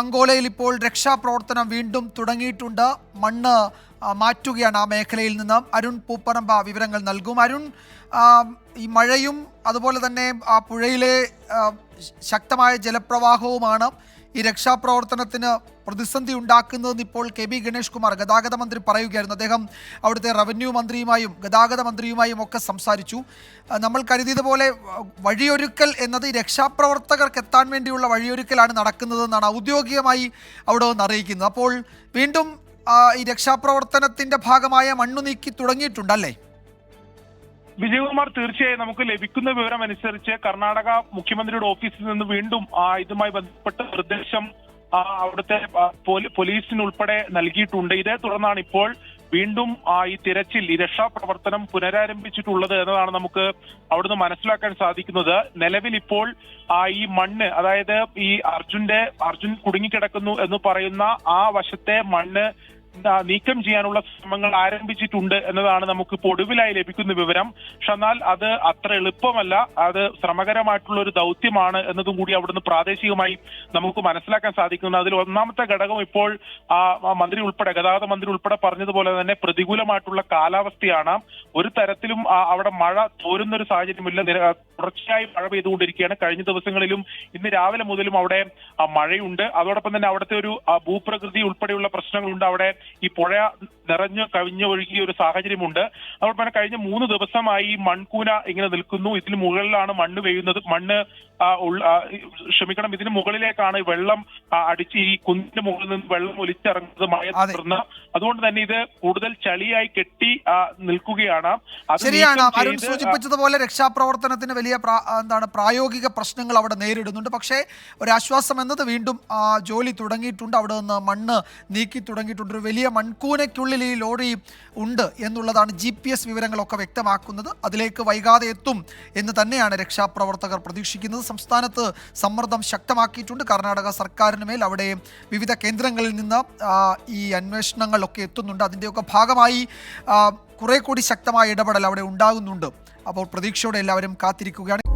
അങ്കോലയിൽ ഇപ്പോൾ രക്ഷാപ്രവർത്തനം വീണ്ടും തുടങ്ങിയിട്ടുണ്ട്. മണ്ണ് മാറ്റുകയാണ് ആ മേഖലയിൽ നിന്ന്. അരുൺ പൂപ്പറമ്പ വിവരങ്ങൾ നൽകും. അരുൺ, ഈ മഴയും അതുപോലെ തന്നെ ആ പുഴയിലെ ശക്തമായ ജലപ്രവാഹവുമാണ് ഈ രക്ഷാപ്രവർത്തനത്തിന് പ്രതിസന്ധി ഉണ്ടാക്കുന്നതെന്ന് ഇപ്പോൾ KB ഗണേഷ് കുമാർ ഗതാഗത മന്ത്രി പറയുകയായിരുന്നു. അദ്ദേഹം അവിടുത്തെ റവന്യൂ മന്ത്രിയുമായും ഗതാഗത മന്ത്രിയുമായും ഒക്കെ സംസാരിച്ചു. നമ്മൾ കരുതിയതുപോലെ വഴിയൊരുക്കൽ എന്നത് ഈ രക്ഷാപ്രവർത്തകർക്ക് എത്താൻ വേണ്ടിയുള്ള വഴിയൊരുക്കലാണ് നടക്കുന്നതെന്നാണ് ഔദ്യോഗികമായി അവിടെ നിന്ന് അറിയിക്കുന്നത്. അപ്പോൾ വീണ്ടും ഈ രക്ഷാപ്രവർത്തനത്തിന്റെ ഭാഗമായ മണ്ണു നീക്കി തുടങ്ങിയിട്ടുണ്ടല്ലേ? വിജയകുമാർ, തീർച്ചയായും നമുക്ക് ലഭിക്കുന്ന വിവരം അനുസരിച്ച് കർണാടക മുഖ്യമന്ത്രിയുടെ ഓഫീസിൽ നിന്ന് വീണ്ടും ഇതുമായി ബന്ധപ്പെട്ട നിർദ്ദേശം അവിടുത്തെ പോലീസിനുൾപ്പെടെ നൽകിയിട്ടുണ്ട്. ഇതേ തുടർന്നാണ് ഇപ്പോൾ വീണ്ടും ഈ തിരച്ചിൽ, ഈ രക്ഷാപ്രവർത്തനം പുനരാരംഭിച്ചിട്ടുള്ളത് എന്നതാണ് നമുക്ക് അവിടുന്ന് മനസ്സിലാക്കാൻ സാധിക്കുന്നത്. നിലവിൽ ഇപ്പോൾ ഈ മണ്ണ്, അതായത് ഈ അർജുൻ കുടുങ്ങിക്കിടക്കുന്നു എന്ന് പറയുന്ന ആ വശത്തെ മണ്ണ് നീക്കം ചെയ്യാനുള്ള ശ്രമങ്ങൾ ആരംഭിച്ചിട്ടുണ്ട് എന്നതാണ് നമുക്ക് ഇപ്പോൾ ഒടുവിലായി ലഭിക്കുന്ന വിവരം. പക്ഷെ എന്നാൽ അത് അത്ര എളുപ്പമല്ല, അത് ശ്രമകരമായിട്ടുള്ള ഒരു ദൗത്യമാണ് എന്നതും കൂടി അവിടുന്ന് പ്രാദേശികമായി നമുക്ക് മനസ്സിലാക്കാൻ സാധിക്കുന്നത്. അതിൽ ഒന്നാമത്തെ ഘടകം ഇപ്പോൾ മന്ത്രി ഉൾപ്പെടെ, ഗതാഗത മന്ത്രി ഉൾപ്പെടെ പറഞ്ഞതുപോലെ തന്നെ പ്രതികൂലമായിട്ടുള്ള കാലാവസ്ഥയാണ്. ഒരു തരത്തിലും അവിടെ മഴ തോരുന്നൊരു സാഹചര്യമില്ല. തുടർച്ചയായി മഴ പെയ്തുകൊണ്ടിരിക്കുകയാണ്. കഴിഞ്ഞ ദിവസങ്ങളിലും ഇന്ന് രാവിലെ മുതലും അവിടെ മഴയുണ്ട്. അതോടൊപ്പം തന്നെ അവിടുത്തെ ഒരു ഭൂപ്രകൃതി ഉൾപ്പെടെയുള്ള പ്രശ്നങ്ങളുണ്ട്. അവിടെ ഈ പുഴ നിറഞ്ഞു കവിഞ്ഞൊഴുകിയ ഒരു സാഹചര്യമുണ്ട്. അതോടൊപ്പം തന്നെ കഴിഞ്ഞ 3 ദിവസമായി മൺകൂന ഇങ്ങനെ നിൽക്കുന്നു. ഇതിന് മുകളിലാണ് മണ്ണ് പെയ്യുന്നത്. ഇതിന് മുകളിലേക്കാണ് വെള്ളം അടിച്ച് ഈ കുന്നിന്റെ മുകളിൽ നിന്ന് വെള്ളം ഒലിച്ചിറങ്ങുന്നത് മഴ തുടർന്ന്. അതുകൊണ്ട് തന്നെ ഇത് കൂടുതൽ ചളിയായി കെട്ടി നിൽക്കുകയാണ്. ശരിയാണ്, അരുൺ സൂചിപ്പിച്ചതുപോലെ രക്ഷാപ്രവർത്തനത്തിന് വലിയ പ്രായോഗിക പ്രശ്നങ്ങൾ അവിടെ നേരിടുന്നുണ്ട്. പക്ഷേ ഒരാശ്വാസം എന്നത് വീണ്ടും ജോലി തുടങ്ങിയിട്ടുണ്ട്. അവിടെ നിന്ന് മണ്ണ് നീക്കി തുടങ്ങിയിട്ടുണ്ട്. ഒരു വലിയ മൺകൂനയ്ക്കുള്ളിൽ ഈ ലോറി ഉണ്ട് എന്നുള്ളതാണ് GPS വിവരങ്ങളൊക്കെ വ്യക്തമാക്കുന്നത്. അതിലേക്ക് വൈകാതെ എത്തും എന്ന് തന്നെയാണ് രക്ഷാപ്രവർത്തകർ പ്രതീക്ഷിക്കുന്നത്. സംസ്ഥാനത്ത് സമ്മർദ്ദം ശക്തമാക്കിയിട്ടുണ്ട് കർണാടക സർക്കാരിന് മേൽ. അവിടെ വിവിധ കേന്ദ്രങ്ങളിൽ നിന്ന് ഈ അന്വേഷണങ്ങളൊക്കെ എത്തുന്നുണ്ട്. അതിൻ്റെയൊക്കെ ഭാഗമായി കുറെ കൂടി ശക്തമായ ഇടപെടൽ അവിടെ ഉണ്ടാകുന്നുണ്ട്. അപ്പോൾ പ്രതീക്ഷയോടെ എല്ലാവരും കാത്തിരിക്കുകയാണ്.